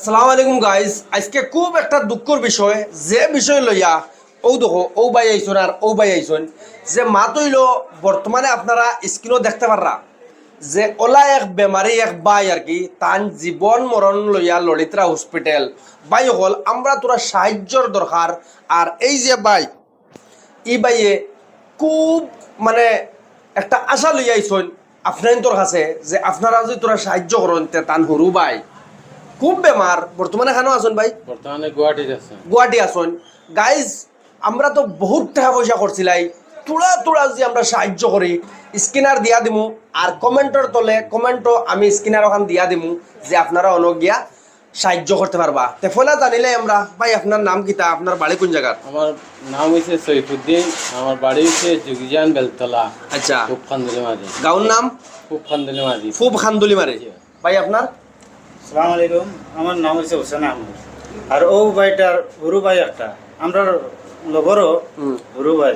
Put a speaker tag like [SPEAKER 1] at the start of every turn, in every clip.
[SPEAKER 1] আসসালামু আলাইকুম গাইজ, আজকে খুব একটা দুঃখর বিষয় যে বিষয় লইয়া ও দেখো ও by ISON R O by আইসন যে মা তৈল বর্তমানে আপনারা স্ক্রিনও দেখতে পাররা যে ওলা এক বেমারি এক বাই আর কি তান জীবন মরণ লইয়া ললিতরা হসপিটাল বাই হল আমরা তোরা সাহায্যর দরকার। আর এই যে বাই ই বাইয়ে খুব মানে একটা আশা লইয়া আইসন আপনার তোর কাছে যে আপনারা যদি তোরা সাহায্য করেন তে তান হরু বাই খুব বেমার বর্তমানে কেন আসুন ভাই?
[SPEAKER 2] বর্তমানে
[SPEAKER 1] গুয়াহাটি আসুন গাইজ। আমরা তো বহুত টাকা পয়সা করছিলাই, তোরা তোরা যদি আমরা সাহায্য করি স্ক্যানার দিয়া দিমু আর কমেন্টর তলে কমেন্টও আমি স্ক্যানার ওখান দিয়া দিমু যে আপনারা অনেক গিয়া সাহায্য করতে পারবা। তে ফলে জানিলে আমরা ভাই আপনার নাম কিতা, আপনার বাড়ি কোন জায়গার?
[SPEAKER 2] আমার নাম হইছে সৈফুদ্দিন, আমার বাড়ি হইছে জুগিজান বেলতলা।
[SPEAKER 1] আচ্ছা,
[SPEAKER 2] খুব খান্দুলি মারি।
[SPEAKER 1] গাঁওর নাম
[SPEAKER 2] খুব খান্দুলি মারি।
[SPEAKER 1] খুব খান্দুলি মারি। ভাই আপনার?
[SPEAKER 3] আসসালামু আলাইকুম, আমার নাম হচ্ছে হোসেন আহমদ। আর ও ভাইটার হরু ভাই একটা আমরা লগরও হরু ভাই,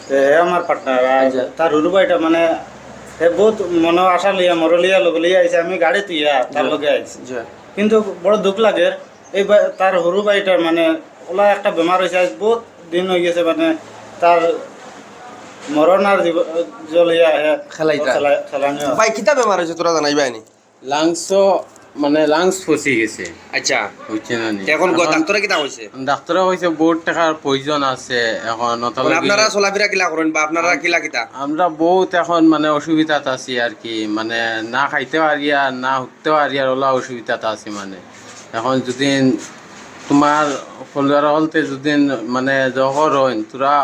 [SPEAKER 3] হে আমার পার্টনার। তার হরু ভাইটা মানে হে বহুত মনে আশা লইয়া মরলিয়া লগ লিয়া আইছে, আমি গাড়ি তুইয়া তার লগে আইছি। কিন্তু বড় দুঃখ লাগে এই তার হরু ভাইটার মানে ওলা একটা বেমার হয়েছে, আজ বহুত দিন হয়ে গেছে, মানে তার মরণ আর জলিয়া খেলানি।
[SPEAKER 1] ভাই কিতা বেমার হয়েছে তোরা জানাইবা নি?
[SPEAKER 2] লাংস মানে লাংস ফসি গেছে।
[SPEAKER 1] আচ্ছা,
[SPEAKER 2] হইছে না নি?
[SPEAKER 1] এখন ডাক্তারে কিতা হইছে?
[SPEAKER 2] ডাক্তারে কইছে বহুত টাকার প্রয়োজন আছে এখন।
[SPEAKER 1] আপনারা চলাফেরা কিলা করেন বা আপনারা কিলা কিতা?
[SPEAKER 2] আমরা বহুত এখন মানে অসুবিধাত আছি আর কি, মানে না খাইতে পারি আর না উঠতে পারি আর ওলা অসুবিধাত আছি। মানে এখন যদি তোমার ফলোয়ার হলতে যদি মানে জহর হইন তোরা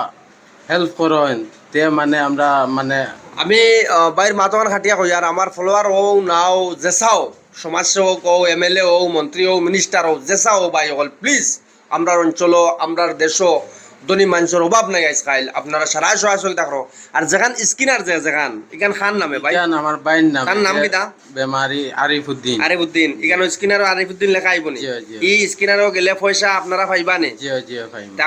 [SPEAKER 2] হেল্প করেন তে মানে আমরা মানে
[SPEAKER 1] আমি বাইর মাতমান খাটিয়া কই আর আমার ফলোয়ার হও নাও জেসাও সমাজসেবক হও, এমএলএ হও, মন্ত্রী হও, মিনিস্টার হও, জেসাও বাই হল প্লিজ আমরা অঞ্চল আমরার দেশ ধনী মানুষের অভাব নাই আজকাল। আপনারা সারা সহায়তা করো। আর যেখান স্কিনার যেখান এখান খান নামে ভাই,
[SPEAKER 2] আমার বাইর নাম
[SPEAKER 1] তার নাম কিতা?
[SPEAKER 2] বেমারি আরিফুদ্দিন।
[SPEAKER 1] আরিফুদ্দিন। এখানে স্কিনার আরিফুদ্দিন লেখা আইব নি? এই স্কিনারও গেলে পয়সা আপনারা পাইবা নি?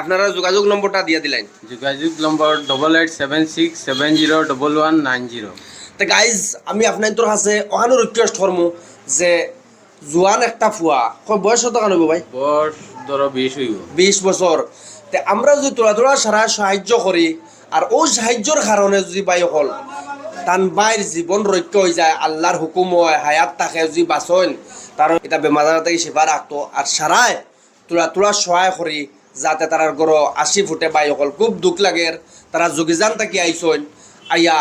[SPEAKER 1] আপনারা যোগাযোগ নম্বরটা দিয়ে দিলেন।
[SPEAKER 2] যোগাযোগ নম্বর 8876701190।
[SPEAKER 1] তো গাইজ আমি আপনার তোর কাছে ওখানে রিকোয়েস্ট করবো যে জোয়ান একটা ফুয়া বয়স কত কান হইব ভাই?
[SPEAKER 2] বয়স ধরো 20 হইব।
[SPEAKER 1] 20 বছর। তে আমরা যদি তোরা তোরা সারা সাহায্য করি আর ওই সাহায্যর কারণে যদি বাই হল তান বাইর জীবন রক্ষা হয়ে যায়, আল্লাহর হুকুম হয়, হায়াত থাকে যদি বাঁচন তার এটা বেমার থেকে সেবা রাখতো। আর সারায় তোরা তোরা সহায় করি যাতে তারার গড় 80 ফুটে বাই হল। খুব দুঃখ লাগে তারা যোগিজান থাকি আইসন আইয়া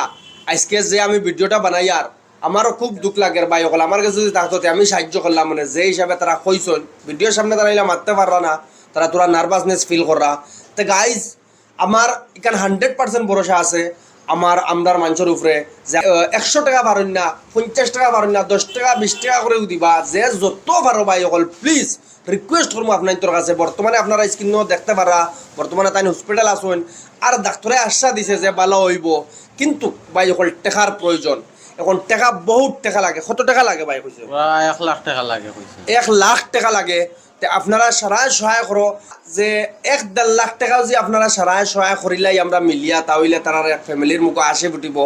[SPEAKER 1] আজকে যে আমি ভিডিওটা বানাই আর আমারও খুব দুঃখ লাগে বাই হল। আমার কাছে যদি থাকতো আমি সাহায্য করলাম মানে যে হিসাবে তারা কইসন ভিডিওর সামনে তারা এলা মারতে পাররা না, তারা তোরা নার্ভাসনেস ফিল কররা। তো গাইজ আমার এখানে 100% ভরসা আছে আমার আমরার মানুষের উপরে যে 100 টাকা পারেন না, 50 টাকা পারেন না, 10 টাকা 20 টাকা করেও দিবা, যে যত পারো ভাই অকল প্লিজ রিকোয়েস্ট করবো আপনার তোর কাছে। বর্তমানে আপনারা স্ক্রিনও দেখতে পারা বর্তমানে তাই হসপিটাল আসুন আর ডাক্তারে আশ্বাস দিছে যে ভালো হইব, কিন্তু ভাই অকল টাকার প্রয়োজন। এখন টাকা বহুত টাকা লাগে। কত টাকা লাগে ভাই? কইছে
[SPEAKER 2] 1 লাখ টাকা লাগে।
[SPEAKER 1] 1 লাখ টাকা লাগে। তে আপনারা সারায় সহায় করো যে 1-1.5 লাখ টাকা যদি আপনারা সারায় সহায় করিলাই আমরা মিলিয়া তাহলে তারা এক ফ্যামিলির মুখে আসে ফুটিব।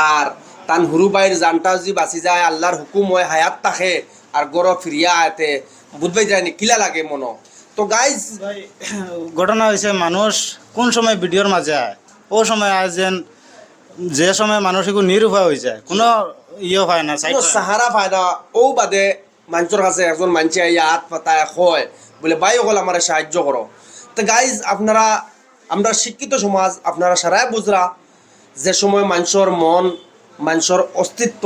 [SPEAKER 1] আর তান হুরু বাইর জানটা যদি বাঁচি যায় আল্লাহর হুকুম হয় হায়াত থাকে আর গড় ফিরিয়া আয়তে বুঝবাই যায়নি কিলা লাগে মনো। তো গাইজ
[SPEAKER 3] ঘটনা হয়েছে মানুষ কোন সময় ভিডিওর মাঝে আয় ও সময় আয় যে সময় মানুষ একটু নিরুপায় হয়ে যায়, কোনো ইয়ে হয় না,
[SPEAKER 1] সাহারা পায় না। ও বাদে মানুষের কাছে একজন মানুষে আইয়া হাত পাতায় হয় বলে ভাই হল আমার সাহায্য করো। তো গাইজ আপনারা আমরা শিক্ষিত সমাজ আপনারা সারাই বুঝরা যে সময় মানুষের মন মানুষের অস্তিত্ব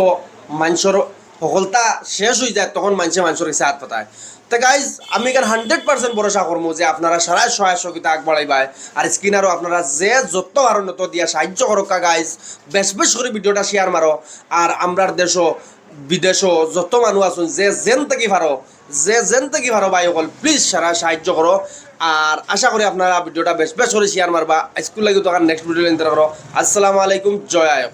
[SPEAKER 1] মানুষের সফলতা শেষ হয়ে যায় তখন মানুষের কাছে হাত পাতায়। তো গাইজ আমি এখানে 100% ভরসা করবো যে আপনারা সারাই সহায় সহযোগিতা আগবাড়াইবাই আর স্ক্রিনারও আপনারা যে যত আরো নত দিয়া সাহায্য করো গাইজ। বেশ বেশ করে ভিডিওটা শেয়ার মারো আর আমরার দেশও বিদেশও যত মানুষ আছেন যে যেন থেকে পারো ভাই অকল প্লিজ সারা সাহায্য করো। আর আশা করি আপনারা ভিডিওটা বেশ বেশ করে শেয়ার মারবা। স্কুল লাগি তো নেক্সট ভিডিও করো। আসসালামু আলাইকুম, জয় আয়ক।